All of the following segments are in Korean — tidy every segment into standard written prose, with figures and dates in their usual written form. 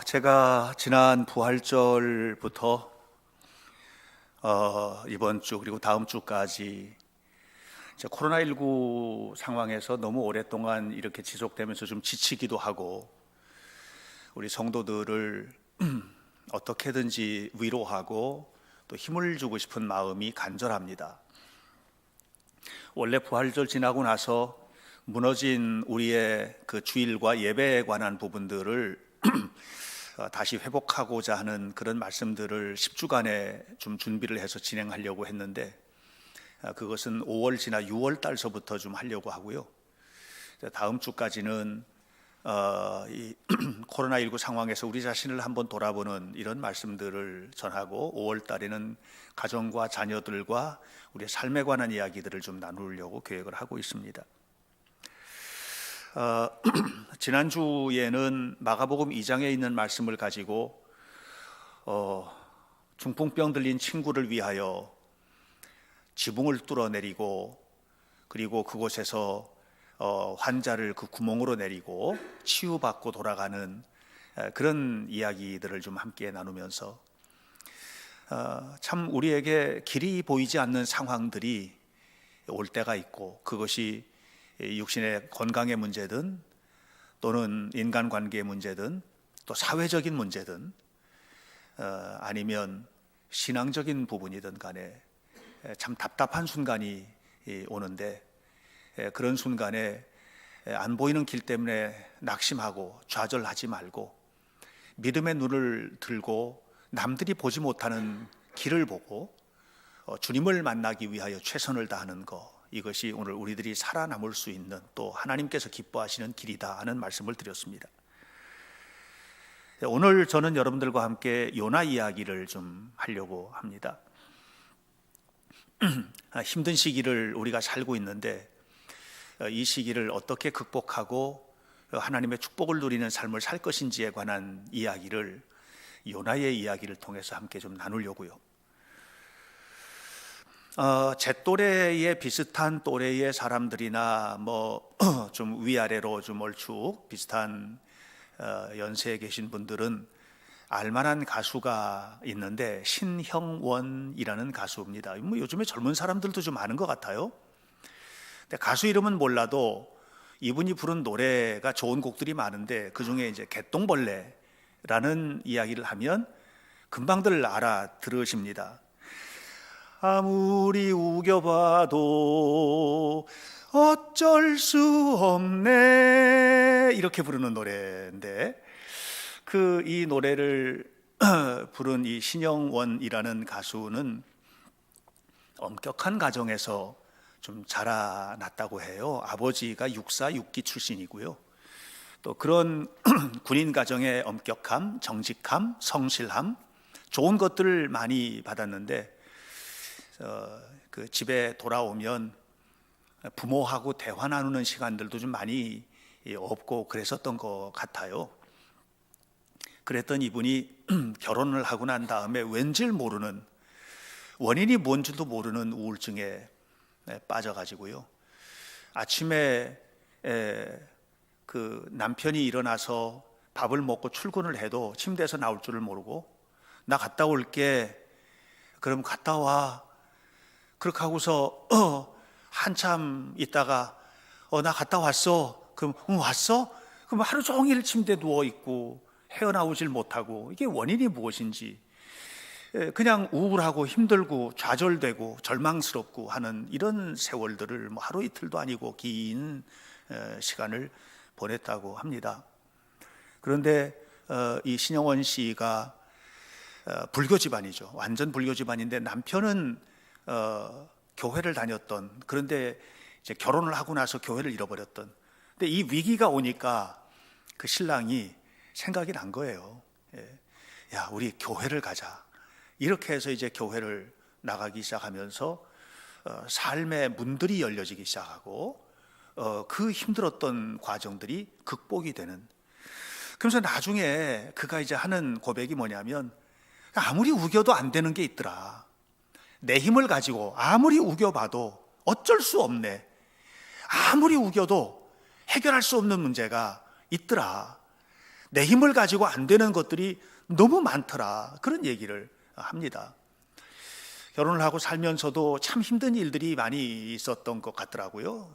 제가 지난 부활절부터 이번 주 그리고 다음 주까지 이제 코로나19 상황에서 너무 오랫동안 이렇게 지속되면서 좀 지치기도 하고 우리 성도들을 어떻게든지 위로하고 또 힘을 주고 싶은 마음이 간절합니다. 원래 부활절 지나고 나서 무너진 우리의 그 주일과 예배에 관한 부분들을 다시 회복하고자 하는 그런 말씀들을 10주간에 좀 준비를 해서 진행하려고 했는데 그것은 5월 지나 6월 달서부터 좀 하려고 하고요. 다음 주까지는 이 코로나19 상황에서 우리 자신을 한번 돌아보는 이런 말씀들을 전하고 5월 달에는 가정과 자녀들과 우리의 삶에 관한 이야기들을 좀 나누려고 계획을 하고 있습니다. 지난주에는 마가복음 2장에 있는 말씀을 가지고 중풍병 들린 친구를 위하여 지붕을 뚫어내리고 그리고 그곳에서 환자를 그 구멍으로 내리고 치유받고 돌아가는 그런 이야기들을 좀 함께 나누면서 참 우리에게 길이 보이지 않는 상황들이 올 때가 있고 그것이 육신의 건강의 문제든 또는 인간관계의 문제든 또 사회적인 문제든 아니면 신앙적인 부분이든 간에 참 답답한 순간이 오는데 그런 순간에 안 보이는 길 때문에 낙심하고 좌절하지 말고 믿음의 눈을 들고 남들이 보지 못하는 길을 보고 주님을 만나기 위하여 최선을 다하는 것, 이것이 오늘 우리들이 살아남을 수 있는 또 하나님께서 기뻐하시는 길이다 하는 말씀을 드렸습니다. 오늘 저는 여러분들과 함께 요나 이야기를 좀 하려고 합니다. 힘든 시기를 우리가 살고 있는데 이 시기를 어떻게 극복하고 하나님의 축복을 누리는 삶을 살 것인지에 관한 이야기를 요나의 이야기를 통해서 함께 좀 나누려고요. 제 또래의 비슷한 또래의 사람들이나 뭐 좀 위아래로 좀 얼추 비슷한 연세에 계신 분들은 알만한 가수가 있는데 신형원이라는 가수입니다. 뭐 요즘에 젊은 사람들도 좀 아는 것 같아요. 근데 가수 이름은 몰라도 이분이 부른 노래가 좋은 곡들이 많은데 그 중에 이제 개똥벌레라는 이야기를 하면 금방들 알아들으십니다. 아무리 우겨봐도 어쩔 수 없네, 이렇게 부르는 노래인데 이 노래를 부른 이 신영원이라는 가수는 엄격한 가정에서 좀 자라났다고 해요. 아버지가 육사 육기 출신이고요. 또 그런 군인 가정의 엄격함, 정직함, 성실함, 좋은 것들을 많이 받았는데 그 집에 돌아오면 부모하고 대화 나누는 시간들도 좀 많이 없고 그랬었던 것 같아요. 그랬던 이분이 결혼을 하고 난 다음에 왠지 모르는, 원인이 뭔지도 모르는 우울증에 빠져가지고요. 아침에 그 남편이 일어나서 밥을 먹고 출근을 해도 침대에서 나올 줄을 모르고 나 갔다 올게, 그럼 갔다 와, 그렇게 하고서 한참 있다가 나 갔다 왔어, 그럼 왔어? 그럼 하루 종일 침대에 누워있고 헤어나오질 못하고, 이게 원인이 무엇인지 그냥 우울하고 힘들고 좌절되고 절망스럽고 하는 이런 세월들을 뭐 하루 이틀도 아니고 긴 시간을 보냈다고 합니다. 그런데 이 신영원 씨가 불교 집안이죠. 완전 불교 집안인데 남편은 교회를 다녔던, 그런데 이제 결혼을 하고 나서 교회를 잃어버렸던. 근데 이 위기가 오니까 그 신랑이 생각이 난 거예요. 야, 우리 교회를 가자. 이렇게 해서 이제 교회를 나가기 시작하면서 삶의 문들이 열려지기 시작하고 그 힘들었던 과정들이 극복이 되는. 그러면서 나중에 그가 이제 하는 고백이 뭐냐면, 아무리 우겨도 안 되는 게 있더라. 내 힘을 가지고 아무리 우겨봐도 어쩔 수 없네. 아무리 우겨도 해결할 수 없는 문제가 있더라. 내 힘을 가지고 안 되는 것들이 너무 많더라. 그런 얘기를 합니다. 결혼을 하고 살면서도 참 힘든 일들이 많이 있었던 것 같더라고요.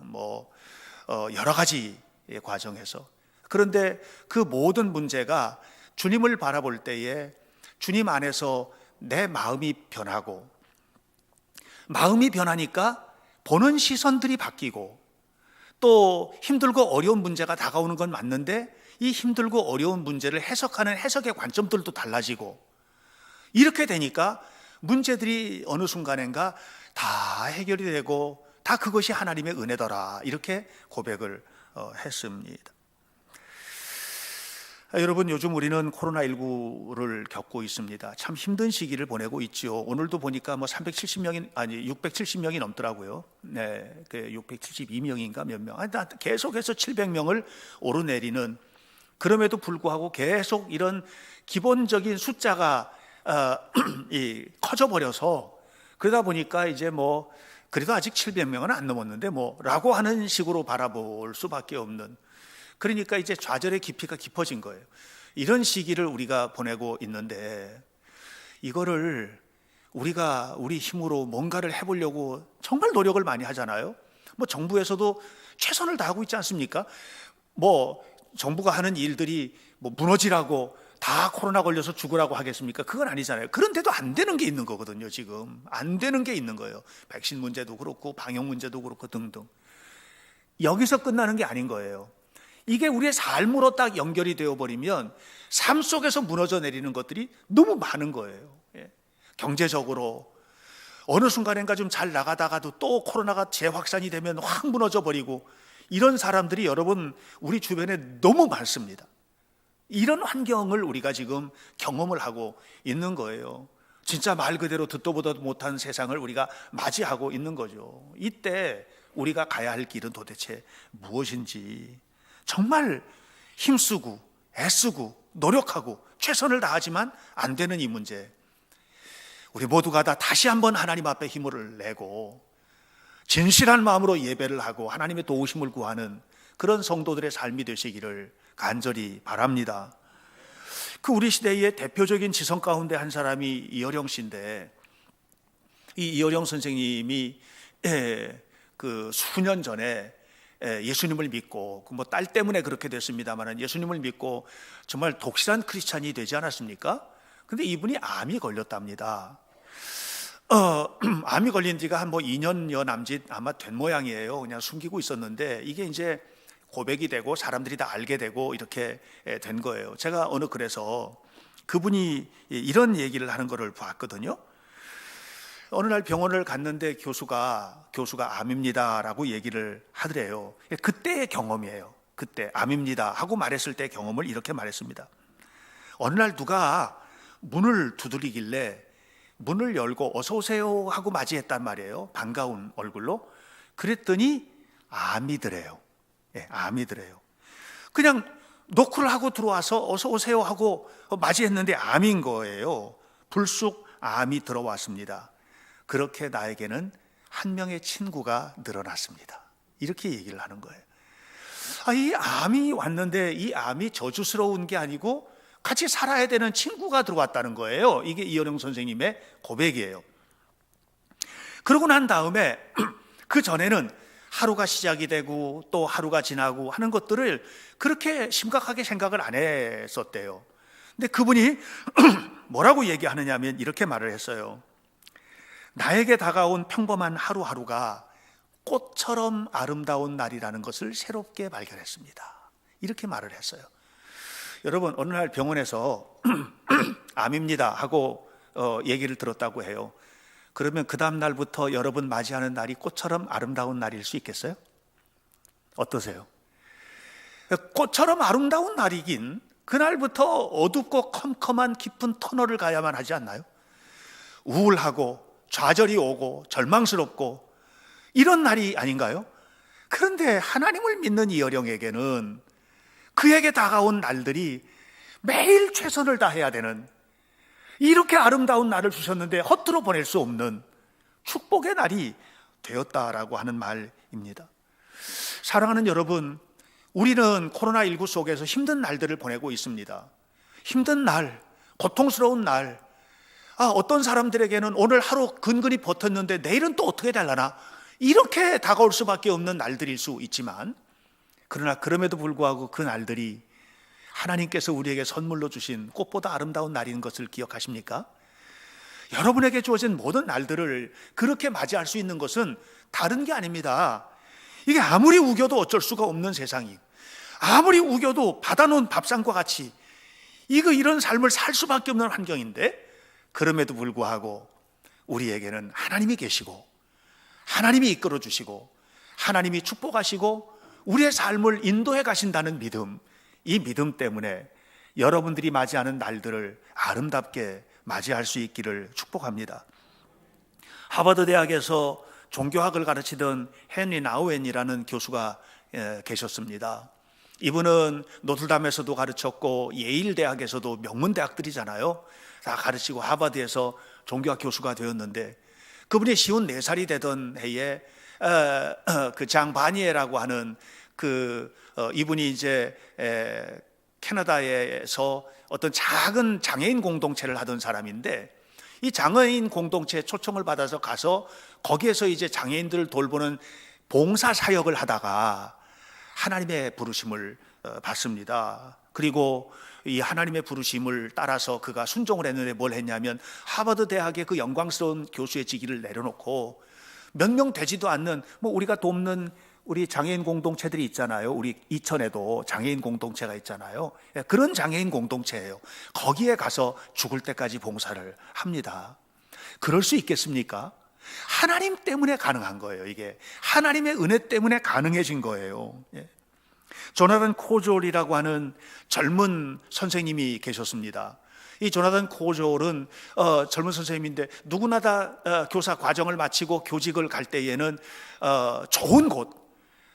여러 가지 과정에서. 그런데 그 모든 문제가 주님을 바라볼 때에 주님 안에서 내 마음이 변하고, 마음이 변하니까 보는 시선들이 바뀌고, 또 힘들고 어려운 문제가 다가오는 건 맞는데 이 힘들고 어려운 문제를 해석하는 해석의 관점들도 달라지고, 이렇게 되니까 문제들이 어느 순간인가 다 해결이 되고 다 그것이 하나님의 은혜더라, 이렇게 고백을 했습니다. 여러분, 요즘 우리는 코로나19를 겪고 있습니다. 참 힘든 시기를 보내고 있죠. 오늘도 보니까 670명이 넘더라고요. 네, 672명인가 몇 명. 계속해서 700명을 오르내리는, 그럼에도 불구하고 계속 이런 기본적인 숫자가 커져버려서, 그러다 보니까 이제 그래도 아직 700명은 안 넘었는데 라고 하는 식으로 바라볼 수밖에 없는, 그러니까 이제 좌절의 깊이가 깊어진 거예요. 이런 시기를 우리가 보내고 있는데, 이거를 우리가 우리 힘으로 뭔가를 해보려고 정말 노력을 많이 하잖아요. 정부에서도 최선을 다하고 있지 않습니까? 정부가 하는 일들이 무너지라고 다 코로나 걸려서 죽으라고 하겠습니까? 그건 아니잖아요. 그런데도 안 되는 게 있는 거거든요. 지금 안 되는 게 있는 거예요. 백신 문제도 그렇고 방역 문제도 그렇고 등등. 여기서 끝나는 게 아닌 거예요. 이게 우리의 삶으로 딱 연결이 되어버리면 삶 속에서 무너져 내리는 것들이 너무 많은 거예요. 경제적으로 어느 순간인가 좀 잘 나가다가도 또 코로나가 재확산이 되면 확 무너져 버리고, 이런 사람들이 여러분 우리 주변에 너무 많습니다. 이런 환경을 우리가 지금 경험을 하고 있는 거예요. 진짜 말 그대로 듣도 보도 못한 세상을 우리가 맞이하고 있는 거죠. 이때 우리가 가야 할 길은 도대체 무엇인지, 정말 힘쓰고 애쓰고 노력하고 최선을 다하지만 안 되는 이 문제, 우리 모두가 다 다시 한번 하나님 앞에 힘을 내고 진실한 마음으로 예배를 하고 하나님의 도우심을 구하는 그런 성도들의 삶이 되시기를 간절히 바랍니다. 우리 시대의 대표적인 지성 가운데 한 사람이 이어령 씨인데, 이 이어령 선생님이 수년 전에 예수님을 믿고, 딸 때문에 그렇게 됐습니다만 예수님을 믿고 정말 독실한 크리스찬이 되지 않았습니까? 근데 이분이 암이 걸렸답니다. 암이 걸린 지가 한 2년여 남짓 아마 된 모양이에요. 그냥 숨기고 있었는데 이게 이제 고백이 되고 사람들이 다 알게 되고 이렇게 된 거예요. 제가 어느 글에서 그분이 이런 얘기를 하는 거를 봤거든요. 어느 날 병원을 갔는데 교수가 암입니다라고 얘기를 하더래요. 그때의 경험이에요. 그때 암입니다 하고 말했을 때 경험을 이렇게 말했습니다. 어느 날 누가 문을 두드리길래 문을 열고 어서 오세요 하고 맞이했단 말이에요. 반가운 얼굴로. 그랬더니 암이더래요. 암이더래요. 그냥 노크를 하고 들어와서 어서 오세요 하고 맞이했는데 암인 거예요. 불쑥 암이 들어왔습니다. 그렇게 나에게는 한 명의 친구가 늘어났습니다. 이렇게 얘기를 하는 거예요. 이 암이 왔는데 이 암이 저주스러운 게 아니고 같이 살아야 되는 친구가 들어왔다는 거예요. 이게 이어령 선생님의 고백이에요. 그러고 난 다음에 그 전에는 하루가 시작이 되고 또 하루가 지나고 하는 것들을 그렇게 심각하게 생각을 안 했었대요. 근데 그분이 뭐라고 얘기하느냐 하면 이렇게 말을 했어요. 나에게 다가온 평범한 하루하루가 꽃처럼 아름다운 날이라는 것을 새롭게 발견했습니다. 이렇게 말을 했어요. 여러분, 어느 날 병원에서 암입니다 하고 얘기를 들었다고 해요. 그러면 그 다음 날부터 여러분 맞이하는 날이 꽃처럼 아름다운 날일 수 있겠어요? 어떠세요? 꽃처럼 아름다운 날이긴 그날부터 어둡고 컴컴한 깊은 터널을 가야만 하지 않나요? 우울하고 좌절이 오고 절망스럽고 이런 날이 아닌가요? 그런데 하나님을 믿는 이어령에게는 그에게 다가온 날들이 매일 최선을 다해야 되는, 이렇게 아름다운 날을 주셨는데 허투루 보낼 수 없는 축복의 날이 되었다라고 하는 말입니다. 사랑하는 여러분, 우리는 코로나19 속에서 힘든 날들을 보내고 있습니다. 힘든 날, 고통스러운 날. 어떤 사람들에게는 오늘 하루 근근히 버텼는데 내일은 또 어떻게 될라나, 이렇게 다가올 수밖에 없는 날들일 수 있지만, 그러나 그럼에도 불구하고 그 날들이 하나님께서 우리에게 선물로 주신 꽃보다 아름다운 날인 것을 기억하십니까? 여러분에게 주어진 모든 날들을 그렇게 맞이할 수 있는 것은 다른 게 아닙니다. 이게 아무리 우겨도 어쩔 수가 없는 세상이, 아무리 우겨도 받아놓은 밥상과 같이 이런 삶을 살 수밖에 없는 환경인데, 그럼에도 불구하고 우리에게는 하나님이 계시고, 하나님이 이끌어 주시고, 하나님이 축복하시고 우리의 삶을 인도해 가신다는 믿음, 이 믿음 때문에 여러분들이 맞이하는 날들을 아름답게 맞이할 수 있기를 축복합니다. 하버드 대학에서 종교학을 가르치던 헨리 나우엔이라는 교수가 계셨습니다. 이분은 노틀담에서도 가르쳤고 예일 대학에서도 명문 대학들이잖아요. 다 가르치고 하버드에서 종교학 교수가 되었는데, 그분이 54살이 되던 해에 그 장 바니에라고 하는 이분이 이제 캐나다에서 어떤 작은 장애인 공동체를 하던 사람인데, 이 장애인 공동체에 초청을 받아서 가서 거기에서 이제 장애인들을 돌보는 봉사 사역을 하다가 하나님의 부르심을 받습니다. 그리고 이 하나님의 부르심을 따라서 그가 순종을 했는데 뭘 했냐면, 하버드 대학의 그 영광스러운 교수의 직위를 내려놓고 몇 명 되지도 않는 우리가 돕는 우리 장애인 공동체들이 있잖아요. 우리 이천에도 장애인 공동체가 있잖아요. 그런 장애인 공동체예요. 거기에 가서 죽을 때까지 봉사를 합니다. 그럴 수 있겠습니까? 하나님 때문에 가능한 거예요. 이게 하나님의 은혜 때문에 가능해진 거예요. 조나단 코졸이라고 하는 젊은 선생님이 계셨습니다. 이 조나단 코졸은 젊은 선생님인데, 누구나 다 교사 과정을 마치고 교직을 갈 때에는 좋은 곳,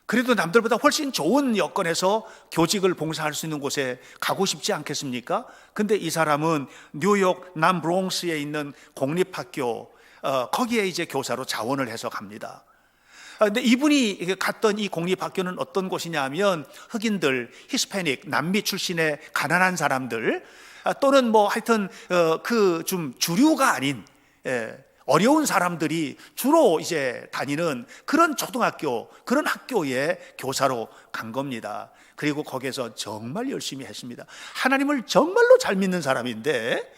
그래도 남들보다 훨씬 좋은 여건에서 교직을 봉사할 수 있는 곳에 가고 싶지 않겠습니까? 근데 이 사람은 뉴욕 남브롱스에 있는 공립학교, 거기에 이제 교사로 자원을 해서 갑니다. 근데 이분이 갔던 이 공립학교는 어떤 곳이냐 하면, 흑인들, 히스패닉, 남미 출신의 가난한 사람들, 또는 하여튼 좀 주류가 아닌 어려운 사람들이 주로 이제 다니는 그런 초등학교, 그런 학교에 교사로 간 겁니다. 그리고 거기에서 정말 열심히 했습니다. 하나님을 정말로 잘 믿는 사람인데,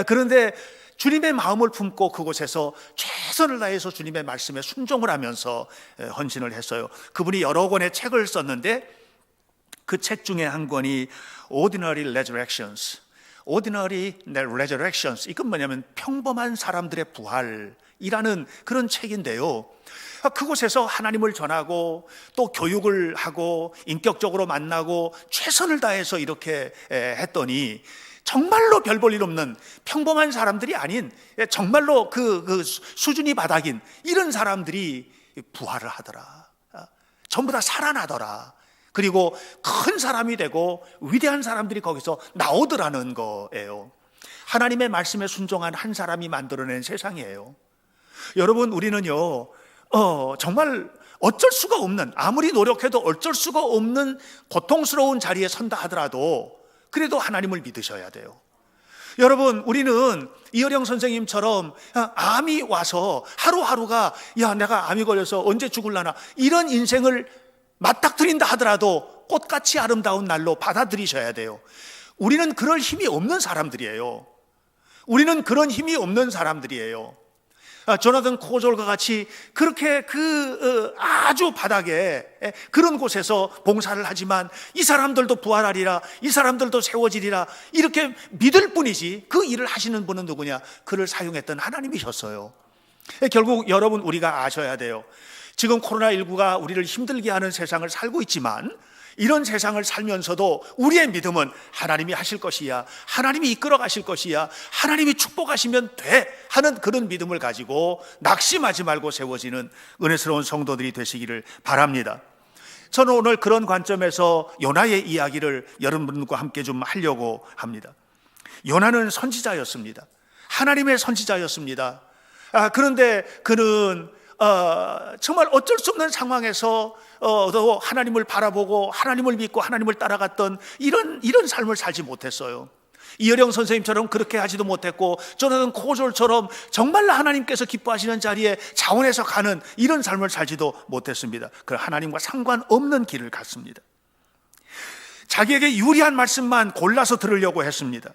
그런데 주님의 마음을 품고 그곳에서 최선을 다해서 주님의 말씀에 순종을 하면서 헌신을 했어요. 그분이 여러 권의 책을 썼는데, 그 책 중에 한 권이 Ordinary Resurrections. Ordinary Resurrections. 이건 뭐냐면 평범한 사람들의 부활이라는 그런 책인데요. 그곳에서 하나님을 전하고 또 교육을 하고 인격적으로 만나고 최선을 다해서 이렇게 했더니, 정말로 별 볼 일 없는 평범한 사람들이 아닌, 정말로 그 수준이 바닥인 이런 사람들이 부활을 하더라. 전부 다 살아나더라. 그리고 큰 사람이 되고 위대한 사람들이 거기서 나오더라는 거예요. 하나님의 말씀에 순종한 한 사람이 만들어낸 세상이에요. 여러분, 우리는요 정말 어쩔 수가 없는, 아무리 노력해도 어쩔 수가 없는 고통스러운 자리에 선다 하더라도 그래도 하나님을 믿으셔야 돼요. 여러분, 우리는 이어령 선생님처럼 암이 와서 하루하루가 내가 암이 걸려서 언제 죽을라나, 이런 인생을 맞닥뜨린다 하더라도 꽃같이 아름다운 날로 받아들이셔야 돼요. 우리는 그럴 힘이 없는 사람들이에요. 우리는 그런 힘이 없는 사람들이에요. 조나단 코졸과 같이 그렇게 아주 바닥에 그런 곳에서 봉사를 하지만, 이 사람들도 부활하리라, 이 사람들도 세워지리라, 이렇게 믿을 뿐이지 그 일을 하시는 분은 누구냐? 그를 사용했던 하나님이셨어요. 결국 여러분, 우리가 아셔야 돼요. 지금 코로나19가 우리를 힘들게 하는 세상을 살고 있지만, 이런 세상을 살면서도 우리의 믿음은 하나님이 하실 것이야, 하나님이 이끌어 가실 것이야, 하나님이 축복하시면 돼 하는 그런 믿음을 가지고 낙심하지 말고 세워지는 은혜스러운 성도들이 되시기를 바랍니다. 저는 오늘 그런 관점에서 요나의 이야기를 여러분과 함께 좀 하려고 합니다. 요나는 선지자였습니다. 하나님의 선지자였습니다. 그런데 그는 정말 어쩔 수 없는 상황에서 또 하나님을 바라보고 하나님을 믿고 하나님을 따라갔던 이런 삶을 살지 못했어요. 이어령 선생님처럼 그렇게 하지도 못했고, 저는 고졸처럼 정말로 하나님께서 기뻐하시는 자리에 자원해서 가는 이런 삶을 살지도 못했습니다. 그 하나님과 상관없는 길을 갔습니다. 자기에게 유리한 말씀만 골라서 들으려고 했습니다.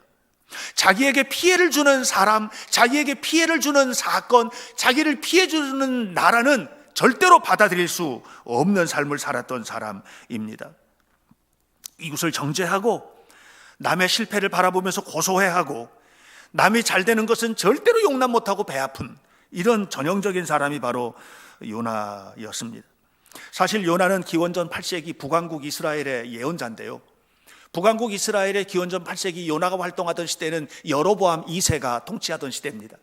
자기에게 피해를 주는 사람, 자기에게 피해를 주는 사건, 자기를 피해 주는 나라는 절대로 받아들일 수 없는 삶을 살았던 사람입니다. 이것을 정죄하고 남의 실패를 바라보면서 고소해하고 남이 잘 되는 것은 절대로 용납 못하고 배 아픈 이런 전형적인 사람이 바로 요나였습니다. 사실 요나는 기원전 8세기 북왕국 이스라엘의 예언자인데요, 북왕국 이스라엘의 기원전 8세기 요나가 활동하던 시대는 여로보암 2세가 통치하던 시대입니다.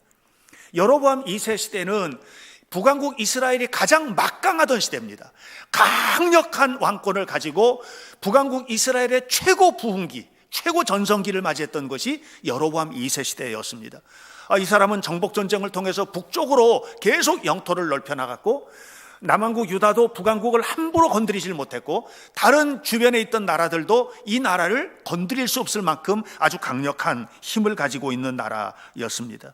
여로보암 2세 시대는 북왕국 이스라엘이 가장 막강하던 시대입니다. 강력한 왕권을 가지고 북왕국 이스라엘의 최고 부흥기, 최고 전성기를 맞이했던 것이 여로보암 2세 시대였습니다. 이 사람은 정복전쟁을 통해서 북쪽으로 계속 영토를 넓혀 나갔고, 남왕국 유다도 북왕국을 함부로 건드리질 못했고, 다른 주변에 있던 나라들도 이 나라를 건드릴 수 없을 만큼 아주 강력한 힘을 가지고 있는 나라였습니다.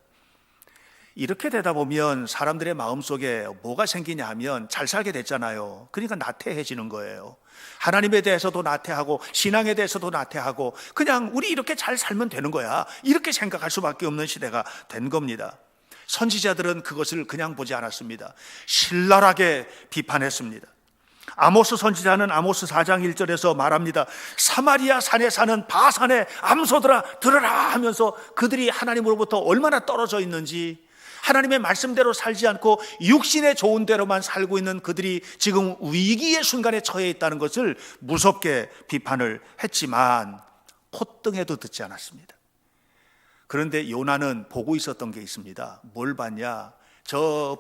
이렇게 되다 보면 사람들의 마음속에 뭐가 생기냐 하면 잘 살게 됐잖아요. 그러니까 나태해지는 거예요. 하나님에 대해서도 나태하고 신앙에 대해서도 나태하고 그냥 우리 이렇게 잘 살면 되는 거야, 이렇게 생각할 수밖에 없는 시대가 된 겁니다. 선지자들은 그것을 그냥 보지 않았습니다. 신랄하게 비판했습니다. 아모스 선지자는 아모스 4장 1절에서 말합니다. 사마리아 산에 사는 바산의 암소들아 들으라 하면서 그들이 하나님으로부터 얼마나 떨어져 있는지, 하나님의 말씀대로 살지 않고 육신의 좋은 대로만 살고 있는 그들이 지금 위기의 순간에 처해 있다는 것을 무섭게 비판을 했지만 콧등에도 듣지 않았습니다. 그런데 요나는 보고 있었던 게 있습니다. 뭘 봤냐? 저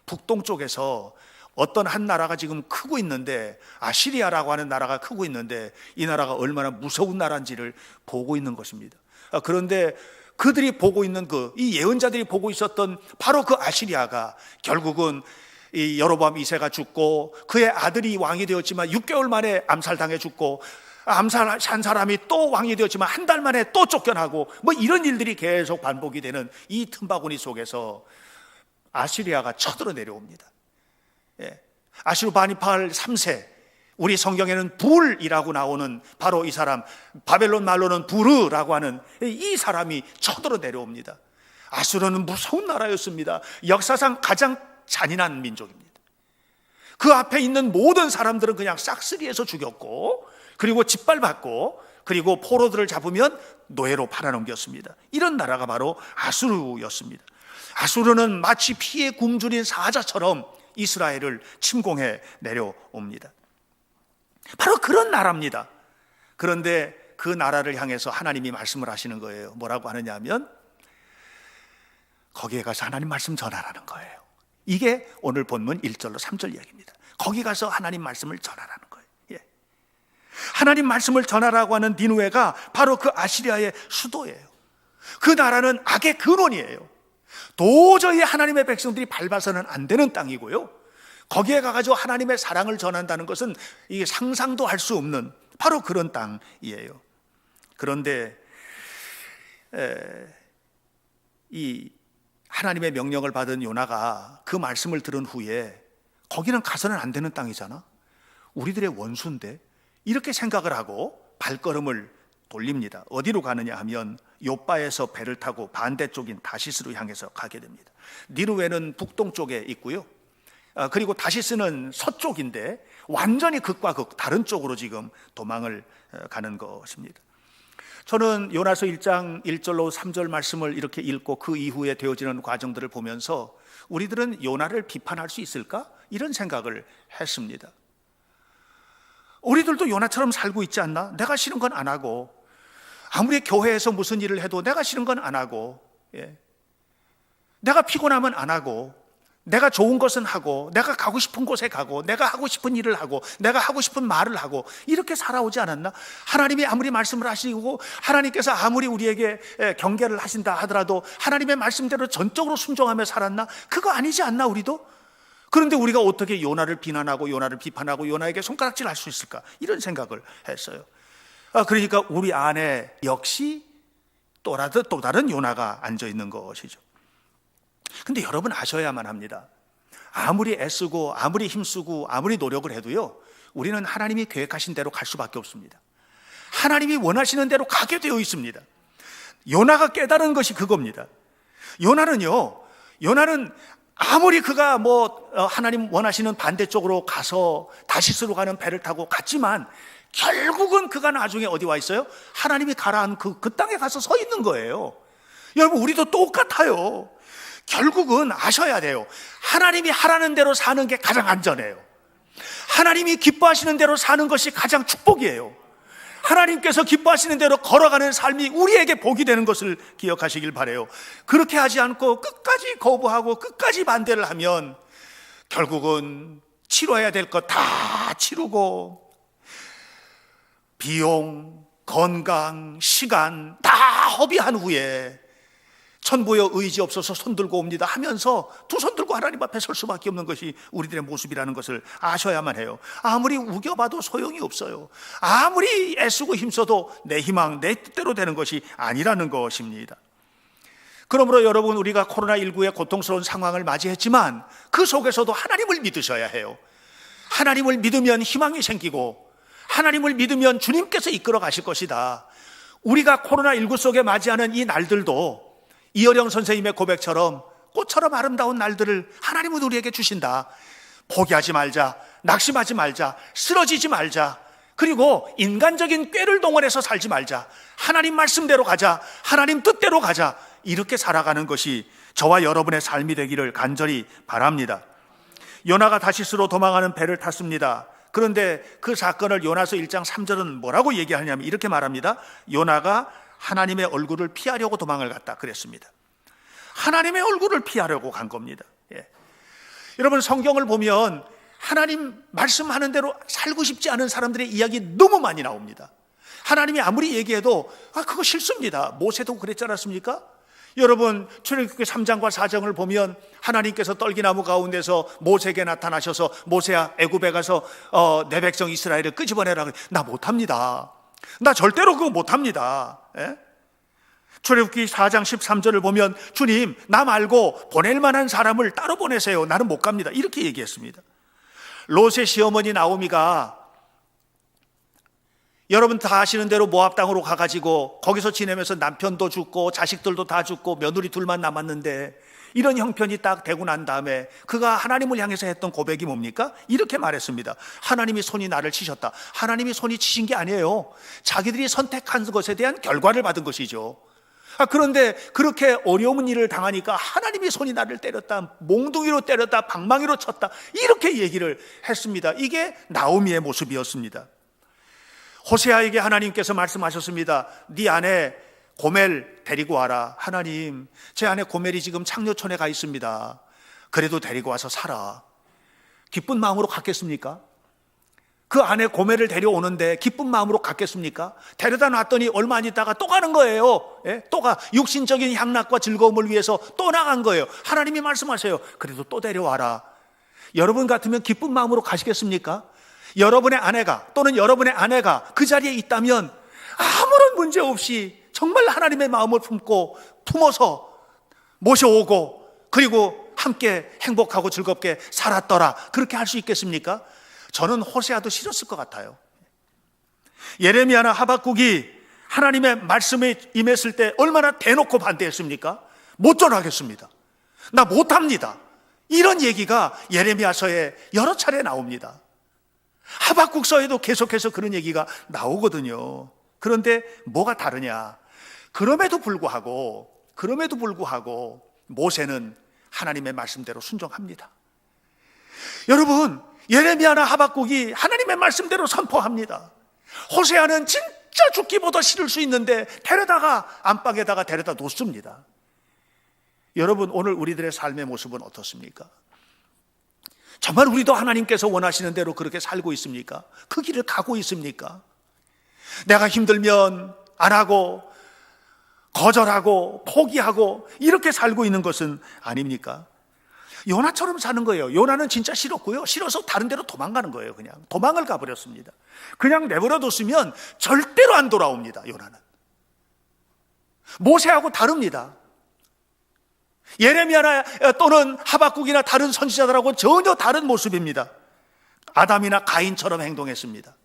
북동쪽에서 어떤 한 나라가 지금 크고 있는데, 아시리아라고 하는 나라가 크고 있는데 이 나라가 얼마나 무서운 나라인지를 보고 있는 것입니다. 그런데 그들이 보고 있는 이 예언자들이 보고 있었던 바로 그 아시리아가 결국은 이 여로보암 2세가 죽고 그의 아들이 왕이 되었지만 6개월 만에 암살당해 죽고, 암살한 사람이 또 왕이 되었지만 한 달 만에 또 쫓겨나고, 뭐 이런 일들이 계속 반복이 되는 이 틈바구니 속에서 아시리아가 쳐들어 내려옵니다. 아슈르바니팔 3세, 우리 성경에는 불이라고 나오는 바로 이 사람, 바벨론 말로는 부르라고 하는 이 사람이 쳐들어 내려옵니다. 아수르는 무서운 나라였습니다. 역사상 가장 잔인한 민족입니다. 그 앞에 있는 모든 사람들은 그냥 싹쓸이해서 죽였고, 그리고 짓밟았고, 그리고 포로들을 잡으면 노예로 팔아넘겼습니다. 이런 나라가 바로 아수르였습니다. 아수르는 마치 피에 굶주린 사자처럼 이스라엘을 침공해 내려옵니다. 바로 그런 나라입니다. 그런데 그 나라를 향해서 하나님이 말씀을 하시는 거예요. 뭐라고 하느냐 하면 거기에 가서 하나님 말씀 전하라는 거예요. 이게 오늘 본문 1절로 3절 이야기입니다. 거기 가서 하나님 말씀을 전하라는 거예요. 하나님 말씀을 전하라고 하는 니느웨가 바로 그 아시리아의 수도예요. 그 나라는 악의 근원이에요. 도저히 하나님의 백성들이 밟아서는 안 되는 땅이고요, 거기에 가가지고 하나님의 사랑을 전한다는 것은 이게 상상도 할 수 없는 바로 그런 땅이에요. 그런데 이 하나님의 명령을 받은 요나가 그 말씀을 들은 후에 거기는 가서는 안 되는 땅이잖아, 우리들의 원수인데, 이렇게 생각을 하고 발걸음을 돌립니다. 어디로 가느냐 하면 요바에서 배를 타고 반대쪽인 다시스로 향해서 가게 됩니다. 니느웨는 북동쪽에 있고요, 그리고 다시스는 서쪽인데 완전히 극과 극 다른 쪽으로 지금 도망을 가는 것입니다. 저는 요나서 1장 1절로 3절 말씀을 이렇게 읽고 그 이후에 되어지는 과정들을 보면서 우리들은 요나를 비판할 수 있을까? 이런 생각을 했습니다. 우리들도 요나처럼 살고 있지 않나? 내가 싫은 건 안 하고, 아무리 교회에서 무슨 일을 해도 내가 싫은 건 안 하고, 내가 피곤하면 안 하고, 내가 좋은 것은 하고, 내가 가고 싶은 곳에 가고, 내가 하고 싶은 일을 하고, 내가 하고 싶은 말을 하고, 이렇게 살아오지 않았나? 하나님이 아무리 말씀을 하시고, 하나님께서 아무리 우리에게 경계를 하신다 하더라도 하나님의 말씀대로 전적으로 순종하며 살았나? 그거 아니지 않나, 우리도? 그런데 우리가 어떻게 요나를 비난하고 요나를 비판하고 요나에게 손가락질 할 수 있을까? 이런 생각을 했어요. 그러니까 우리 안에 역시 또 다른 요나가 앉아 있는 것이죠. 근데 여러분 아셔야만 합니다. 아무리 애쓰고 아무리 힘쓰고 아무리 노력을 해도요, 우리는 하나님이 계획하신 대로 갈 수밖에 없습니다. 하나님이 원하시는 대로 가게 되어 있습니다. 요나가 깨달은 것이 그겁니다. 요나는 아무리 그가 하나님 원하시는 반대쪽으로 가서 다시스로 가는 배를 타고 갔지만 결국은 그가 나중에 어디 와 있어요? 하나님이 가라한 그 땅에 가서 서 있는 거예요. 여러분, 우리도 똑같아요. 결국은 아셔야 돼요. 하나님이 하라는 대로 사는 게 가장 안전해요. 하나님이 기뻐하시는 대로 사는 것이 가장 축복이에요. 하나님께서 기뻐하시는 대로 걸어가는 삶이 우리에게 복이 되는 것을 기억하시길 바라요. 그렇게 하지 않고 끝까지 거부하고 끝까지 반대를 하면 결국은 치러야 될 것 다 치르고 비용, 건강, 시간 다 허비한 후에 천부여 의지 없어서 손들고 옵니다 하면서 두 손 들고 하나님 앞에 설 수밖에 없는 것이 우리들의 모습이라는 것을 아셔야만 해요. 아무리 우겨봐도 소용이 없어요. 아무리 애쓰고 힘써도 내 희망, 내 뜻대로 되는 것이 아니라는 것입니다. 그러므로 여러분, 우리가 코로나19의 고통스러운 상황을 맞이했지만 그 속에서도 하나님을 믿으셔야 해요. 하나님을 믿으면 희망이 생기고 하나님을 믿으면 주님께서 이끌어 가실 것이다. 우리가 코로나19 속에 맞이하는 이 날들도 이어령 선생님의 고백처럼 꽃처럼 아름다운 날들을 하나님은 우리에게 주신다. 포기하지 말자, 낙심하지 말자, 쓰러지지 말자, 그리고 인간적인 꾀를 동원해서 살지 말자. 하나님 말씀대로 가자, 하나님 뜻대로 가자. 이렇게 살아가는 것이 저와 여러분의 삶이 되기를 간절히 바랍니다. 요나가 다시스로 도망하는 배를 탔습니다. 그런데 그 사건을 요나서 1장 3절은 뭐라고 얘기하냐면 이렇게 말합니다. 요나가 하나님의 얼굴을 피하려고 도망을 갔다 그랬습니다. 하나님의 얼굴을 피하려고 간 겁니다. 여러분, 성경을 보면 하나님 말씀하는 대로 살고 싶지 않은 사람들의 이야기 너무 많이 나옵니다. 하나님이 아무리 얘기해도 그거 싫습니다. 모세도 그랬지 않았습니까? 여러분, 출애굽기 3장과 4장을 보면 하나님께서 떨기나무 가운데서 모세에게 나타나셔서 모세야, 애굽에 가서 내 백성 이스라엘을 끄집어내라. 나 못합니다. 나 절대로 그거 못합니다. 출애굽기 4장 13절을 보면 주님, 나 말고 보낼 만한 사람을 따로 보내세요. 나는 못 갑니다. 이렇게 얘기했습니다. 롯의 시어머니 나오미가 여러분 다 아시는 대로 모압 땅으로 가가지고 거기서 지내면서 남편도 죽고 자식들도 다 죽고 며느리 둘만 남았는데 이런 형편이 딱 되고 난 다음에 그가 하나님을 향해서 했던 고백이 뭡니까? 이렇게 말했습니다. 하나님이 손이 나를 치셨다. 하나님이 손이 치신 게 아니에요. 자기들이 선택한 것에 대한 결과를 받은 것이죠. 그런데 그렇게 어려운 일을 당하니까 하나님이 손이 나를 때렸다, 몽둥이로 때렸다, 방망이로 쳤다, 이렇게 얘기를 했습니다. 이게 나오미의 모습이었습니다. 호세아에게 하나님께서 말씀하셨습니다. 네 아내 고멜 데리고 와라. 하나님, 제 아내 고멜이 지금 창녀촌에 가 있습니다. 그래도 데리고 와서 살아. 기쁜 마음으로 갔겠습니까? 그 아내 고멜을 데려오는데 기쁜 마음으로 갔겠습니까? 데려다 놨더니 얼마 안 있다가 또 가는 거예요. 또 가. 육신적인 향락과 즐거움을 위해서 또 나간 거예요. 하나님이 말씀하세요. 그래도 또 데려와라. 여러분 같으면 기쁜 마음으로 가시겠습니까? 여러분의 아내가 또는 여러분의 아내가 그 자리에 있다면 아무런 문제 없이 정말 하나님의 마음을 품어서 모셔오고 그리고 함께 행복하고 즐겁게 살았더라, 그렇게 할 수 있겠습니까? 저는 호세아도 싫었을 것 같아요. 예레미야나 하박국이 하나님의 말씀에 임했을 때 얼마나 대놓고 반대했습니까? 못 전하겠습니다. 나 못합니다. 이런 얘기가 예레미야서에 여러 차례 나옵니다. 하박국서에도 계속해서 그런 얘기가 나오거든요. 그런데 뭐가 다르냐? 그럼에도 불구하고 모세는 하나님의 말씀대로 순종합니다. 여러분, 예레미야나 하박국이 하나님의 말씀대로 선포합니다. 호세아는 진짜 죽기보다 싫을 수 있는데 데려다가 안방에다가 데려다 놓습니다. 여러분, 오늘 우리들의 삶의 모습은 어떻습니까? 정말 우리도 하나님께서 원하시는 대로 그렇게 살고 있습니까? 그 길을 가고 있습니까? 내가 힘들면 안 하고 거절하고 포기하고 이렇게 살고 있는 것은 아닙니까? 요나처럼 사는 거예요. 요나는 진짜 싫었고요. 싫어서 다른 데로 도망가는 거예요. 그냥 도망을 가버렸습니다. 그냥 내버려 뒀으면 절대로 안 돌아옵니다. 요나는 모세하고 다릅니다. 예레미야나 또는 하박국이나 다른 선지자들하고 전혀 다른 모습입니다. 아담이나 가인처럼 행동했습니다.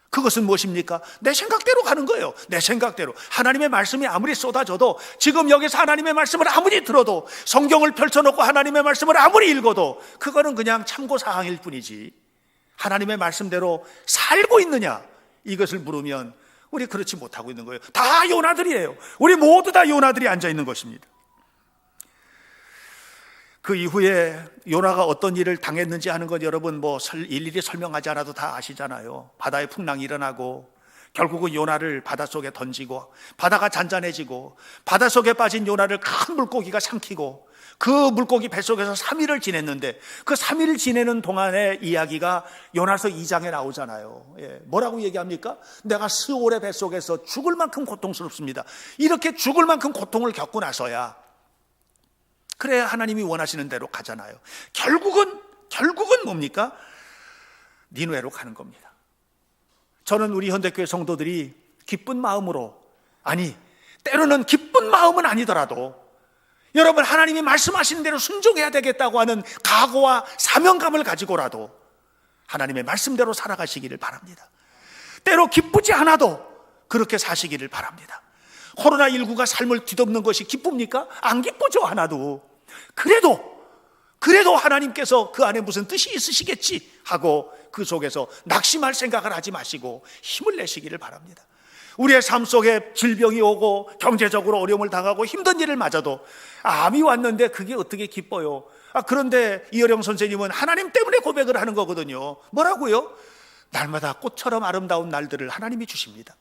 그것은 무엇입니까? 내 생각대로 가는 거예요. 내 생각대로. 하나님의 말씀이 아무리 쏟아져도, 지금 여기서 하나님의 말씀을 아무리 들어도, 성경을 펼쳐놓고 하나님의 말씀을 아무리 읽어도 그거는 그냥 참고사항일 뿐이지, 하나님의 말씀대로 살고 있느냐, 이것을 물으면 우리 그렇지 못하고 있는 거예요. 다 요나들이에요. 우리 모두 다 요나들이 앉아있는 것입니다. 그 이후에 요나가 어떤 일을 당했는지 하는 건 여러분 일일이 설명하지 않아도 다 아시잖아요. 바다에 풍랑이 일어나고 결국은 요나를 바닷속에 던지고 바다가 잔잔해지고 바닷속에 빠진 요나를 큰 물고기가 삼키고 그 물고기 뱃속에서 3일을 지냈는데 그 3일을 지내는 동안의 이야기가 요나서 2장에 나오잖아요. 뭐라고 얘기합니까? 내가 스올의 뱃속에서 죽을 만큼 고통스럽습니다. 이렇게 죽을 만큼 고통을 겪고 나서야 그래야 하나님이 원하시는 대로 가잖아요. 결국은 뭡니까? 니느웨로 가는 겁니다. 저는 우리 현대교회 성도들이 기쁜 마음으로, 아니 때로는 기쁜 마음은 아니더라도 여러분 하나님이 말씀하시는 대로 순종해야 되겠다고 하는 각오와 사명감을 가지고라도 하나님의 말씀대로 살아가시기를 바랍니다. 때로 기쁘지 않아도 그렇게 사시기를 바랍니다. 코로나19가 삶을 뒤덮는 것이 기쁩니까? 안 기쁘죠. 하나도. 그래도 하나님께서 그 안에 무슨 뜻이 있으시겠지 하고 그 속에서 낙심할 생각을 하지 마시고 힘을 내시기를 바랍니다. 우리의 삶 속에 질병이 오고 경제적으로 어려움을 당하고 힘든 일을 맞아도 암이 왔는데 그게 어떻게 기뻐요? 그런데 이어령 선생님은 하나님 때문에 고백을 하는 거거든요. 뭐라고요? 날마다 꽃처럼 아름다운 날들을 하나님이 주십니다.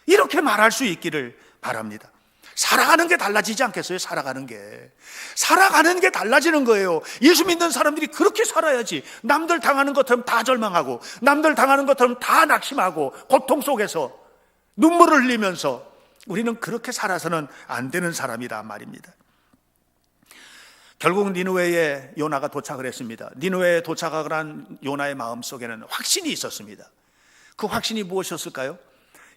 이렇게 말할 수 있기를 바랍니다. 살아가는 게 달라지지 않겠어요? 살아가는 게 달라지는 거예요. 예수 믿는 사람들이 그렇게 살아야지. 남들 당하는 것처럼 다 절망하고 남들 당하는 것처럼 다 낙심하고 고통 속에서 눈물을 흘리면서 우리는 그렇게 살아서는 안 되는 사람이란 말입니다. 결국 니느웨에 요나가 도착을 했습니다. 니느웨에 도착을 한 요나의 마음속에는 확신이 있었습니다. 그 확신이 무엇이었을까요?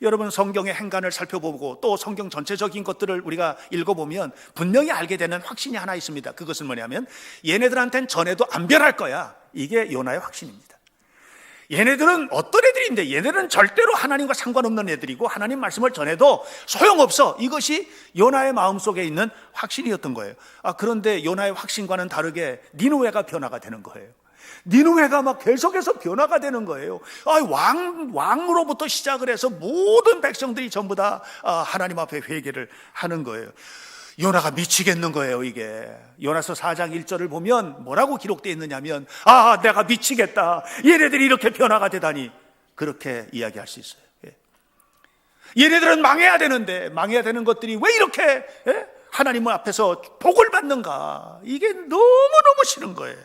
여러분 성경의 행간을 살펴보고 또 성경 전체적인 것들을 우리가 읽어보면 분명히 알게 되는 확신이 하나 있습니다. 그것은 뭐냐면 얘네들한테는 전해도 안 변할 거야. 이게 요나의 확신입니다. 얘네들은 어떤 애들인데 얘네들은 절대로 하나님과 상관없는 애들이고 하나님 말씀을 전해도 소용없어. 이것이 요나의 마음속에 있는 확신이었던 거예요. 그런데 요나의 확신과는 다르게 니느웨가 변화가 되는 거예요. 니느웨가 막 계속해서 변화가 되는 거예요. 왕으로부터 시작을 해서 모든 백성들이 전부 다 하나님 앞에 회개를 하는 거예요. 요나가 미치겠는 거예요. 이게 요나서 4장 1절을 보면 뭐라고 기록되어 있느냐면 내가 미치겠다. 얘네들이 이렇게 변화가 되다니, 그렇게 이야기할 수 있어요. 얘네들은 망해야 되는데 망해야 되는 것들이 왜 이렇게 하나님 앞에서 복을 받는가. 이게 너무너무 싫은 거예요.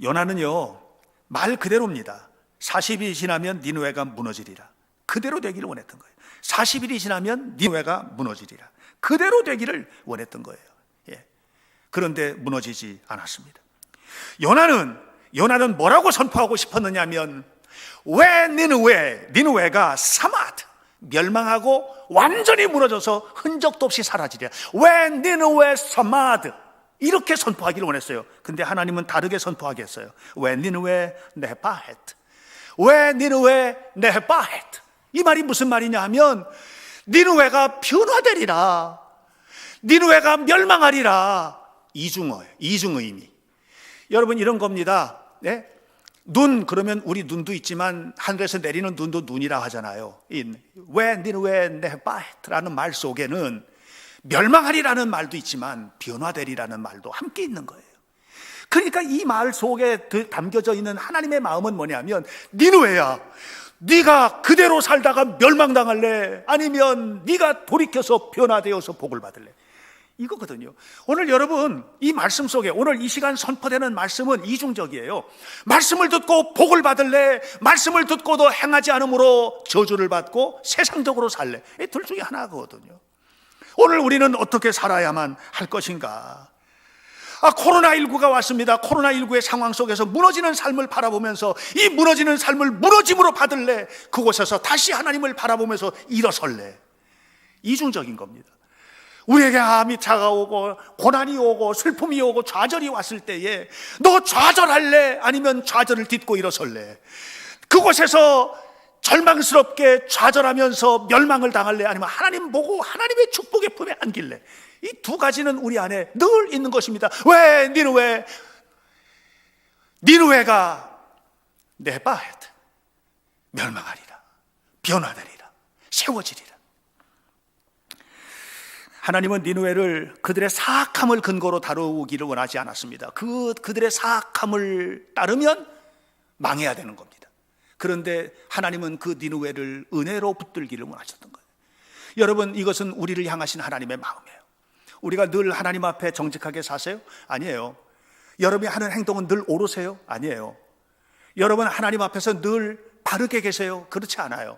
요나는요 말 그대로입니다. 40일이 지나면 니느웨가 무너지리라. 그대로 되기를 원했던 거예요. 40일이 지나면 니느웨가 무너지리라. 그대로 되기를 원했던 거예요. 그런데 무너지지 않았습니다. 요나는 뭐라고 선포하고 싶었느냐면 왜 니느웨가 사마드, 멸망하고 완전히 무너져서 흔적도 없이 사라지리라. 왜 니느웨 사마드, 이렇게 선포하기를 원했어요. 근데 하나님은 다르게 선포하게 했어요. 왜 니느웨 네바헷, 왜 니느웨 네바헷. 이 말이 무슨 말이냐 하면 니느웨가 변화되리라, 니느웨가 멸망하리라. 이중 의미. 여러분 이런 겁니다. 눈, 그러면 우리 눈도 있지만 하늘에서 내리는 눈도 눈이라 하잖아요. 왜 니느웨 네바헷라는 말 속에는 멸망하리라는 말도 있지만 변화되리라는 말도 함께 있는 거예요. 그러니까 이 말 속에 담겨져 있는 하나님의 마음은 뭐냐면 니느웨야, 네가 그대로 살다가 멸망당할래? 아니면 네가 돌이켜서 변화되어서 복을 받을래? 이거거든요. 오늘 여러분 이 말씀 속에 오늘 이 시간 선포되는 말씀은 이중적이에요. 말씀을 듣고 복을 받을래, 말씀을 듣고도 행하지 않으므로 저주를 받고 세상적으로 살래. 이 둘 중에 하나거든요. 오늘 우리는 어떻게 살아야만 할 것인가? 코로나19가 왔습니다. 코로나19의 상황 속에서 무너지는 삶을 바라보면서 이 무너지는 삶을 무너짐으로 받을래, 그곳에서 다시 하나님을 바라보면서 일어설래. 이중적인 겁니다. 우리에게 암이 다가오고 고난이 오고 슬픔이 오고 좌절이 왔을 때에 너 좌절할래? 아니면 좌절을 딛고 일어설래? 그곳에서 절망스럽게 좌절하면서 멸망을 당할래? 아니면 하나님 보고 하나님의 축복의 품에 안길래? 이 두 가지는 우리 안에 늘 있는 것입니다. 왜 니느웨가 네바헷 멸망하리라, 변화되리라, 세워지리라. 하나님은 니느웨를 그들의 사악함을 근거로 다루기를 원하지 않았습니다. 그들의 사악함을 따르면 망해야 되는 겁니다. 그런데 하나님은 그 니느웨를 은혜로 붙들기를 원하셨던 거예요. 여러분, 이것은 우리를 향하신 하나님의 마음이에요. 우리가 늘 하나님 앞에 정직하게 사세요? 아니에요. 여러분이 하는 행동은 늘 옳으세요? 아니에요. 여러분 하나님 앞에서 늘 바르게 계세요? 그렇지 않아요.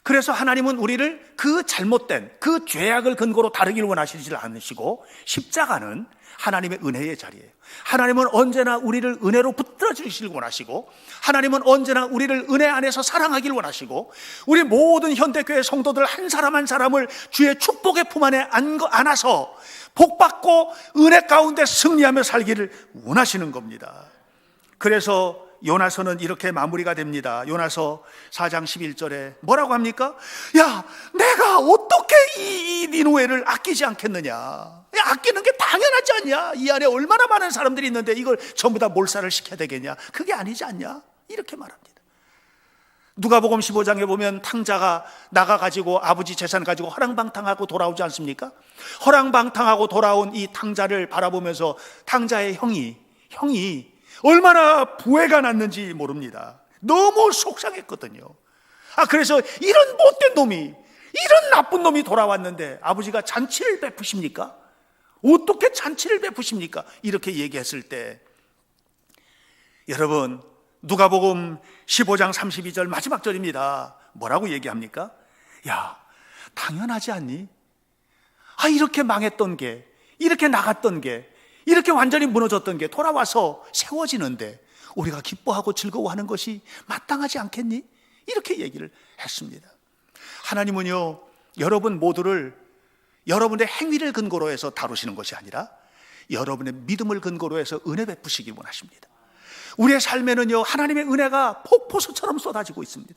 그래서 하나님은 우리를 그 잘못된 그 죄악을 근거로 다루기를 원하시지 않으시고 십자가는 하나님의 은혜의 자리예요. 하나님은 언제나 우리를 은혜로 붙들어 주시길 원하시고, 하나님은 언제나 우리를 은혜 안에서 사랑하길 원하시고, 우리 모든 현대교회 성도들 한 사람 한 사람을 주의 축복의 품 안에 안아서 복받고 은혜 가운데 승리하며 살기를 원하시는 겁니다. 그래서 요나서는 이렇게 마무리가 됩니다. 요나서 4장 11절에 뭐라고 합니까? 야, 내가 어떻게 이 니느웨를 아끼지 않겠느냐? 아끼는 게 당연하지 않냐? 이 안에 얼마나 많은 사람들이 있는데 이걸 전부 다 몰살을 시켜야 되겠냐? 그게 아니지 않냐? 이렇게 말합니다. 누가복음 15장에 보면 탕자가 나가가지고 아버지 재산 가지고 허랑방탕하고 돌아오지 않습니까? 허랑방탕하고 돌아온 이 탕자를 바라보면서 탕자의 형이 얼마나 부해가 났는지 모릅니다. 너무 속상했거든요. 그래서 이런 못된 놈이, 이런 나쁜 놈이 돌아왔는데 아버지가 잔치를 베푸십니까? 어떻게 잔치를 베푸십니까? 이렇게 얘기했을 때, 여러분 누가복음 15장 32절 마지막 절입니다. 뭐라고 얘기합니까? 야, 당연하지 않니? 이렇게 망했던 게, 이렇게 나갔던 게, 이렇게 완전히 무너졌던 게 돌아와서 세워지는데 우리가 기뻐하고 즐거워하는 것이 마땅하지 않겠니? 이렇게 얘기를 했습니다. 하나님은요, 여러분 모두를 여러분의 행위를 근거로 해서 다루시는 것이 아니라 여러분의 믿음을 근거로 해서 은혜 베푸시기 원하십니다. 우리의 삶에는요, 하나님의 은혜가 폭포수처럼 쏟아지고 있습니다.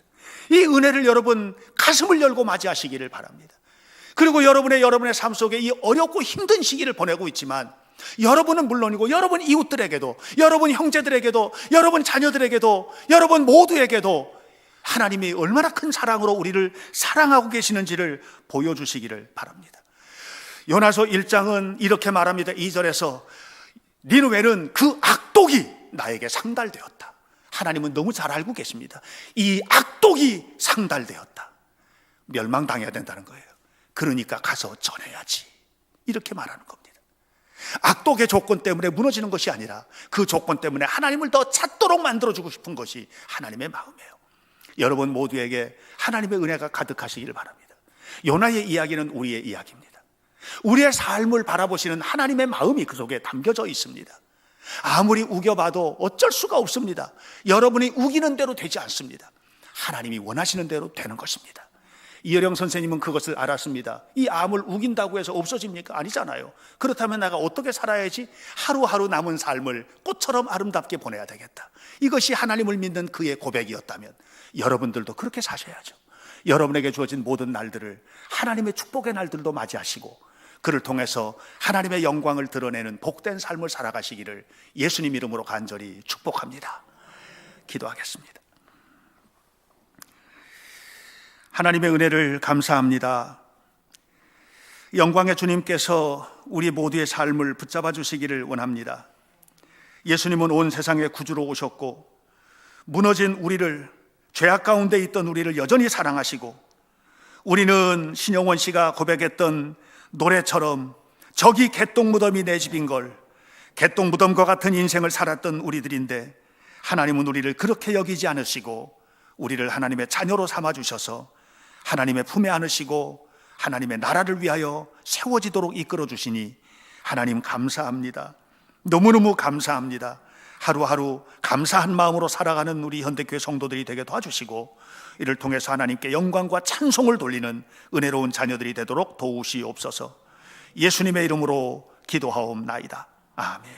이 은혜를 여러분 가슴을 열고 맞이하시기를 바랍니다. 그리고 여러분의 삶 속에 이 어렵고 힘든 시기를 보내고 있지만, 여러분은 물론이고 여러분 이웃들에게도, 여러분 형제들에게도, 여러분 자녀들에게도, 여러분 모두에게도 하나님이 얼마나 큰 사랑으로 우리를 사랑하고 계시는지를 보여주시기를 바랍니다. 요나서 1장은 이렇게 말합니다. 2절에서 니느웨는 그 악독이 나에게 상달되었다. 하나님은 너무 잘 알고 계십니다. 이 악독이 상달되었다. 멸망당해야 된다는 거예요. 그러니까 가서 전해야지, 이렇게 말하는 겁니다. 악독의 조건 때문에 무너지는 것이 아니라 그 조건 때문에 하나님을 더 찾도록 만들어주고 싶은 것이 하나님의 마음이에요. 여러분 모두에게 하나님의 은혜가 가득하시기를 바랍니다. 요나의 이야기는 우리의 이야기입니다. 우리의 삶을 바라보시는 하나님의 마음이 그 속에 담겨져 있습니다. 아무리 우겨봐도 어쩔 수가 없습니다. 여러분이 우기는 대로 되지 않습니다. 하나님이 원하시는 대로 되는 것입니다. 이여령 선생님은 그것을 알았습니다. 이 암을 우긴다고 해서 없어집니까? 아니잖아요. 그렇다면 내가 어떻게 살아야지? 하루하루 남은 삶을 꽃처럼 아름답게 보내야 되겠다. 이것이 하나님을 믿는 그의 고백이었다면 여러분들도 그렇게 사셔야죠. 여러분에게 주어진 모든 날들을 하나님의 축복의 날들도 맞이하시고 그를 통해서 하나님의 영광을 드러내는 복된 삶을 살아가시기를 예수님 이름으로 간절히 축복합니다. 기도하겠습니다. 하나님의 은혜를 감사합니다. 영광의 주님께서 우리 모두의 삶을 붙잡아 주시기를 원합니다. 예수님은 온 세상에 구주로 오셨고 무너진 우리를, 죄악 가운데 있던 우리를 여전히 사랑하시고, 우리는 신영원 씨가 고백했던 노래처럼 저기 개똥무덤이 내 집인 걸, 개똥무덤과 같은 인생을 살았던 우리들인데 하나님은 우리를 그렇게 여기지 않으시고 우리를 하나님의 자녀로 삼아주셔서 하나님의 품에 안으시고 하나님의 나라를 위하여 세워지도록 이끌어 주시니 하나님 감사합니다. 너무너무 감사합니다. 하루하루 감사한 마음으로 살아가는 우리 현대교회 성도들이 되게 도와주시고 이를 통해서 하나님께 영광과 찬송을 돌리는 은혜로운 자녀들이 되도록 도우시옵소서. 예수님의 이름으로 기도하옵나이다. 아멘.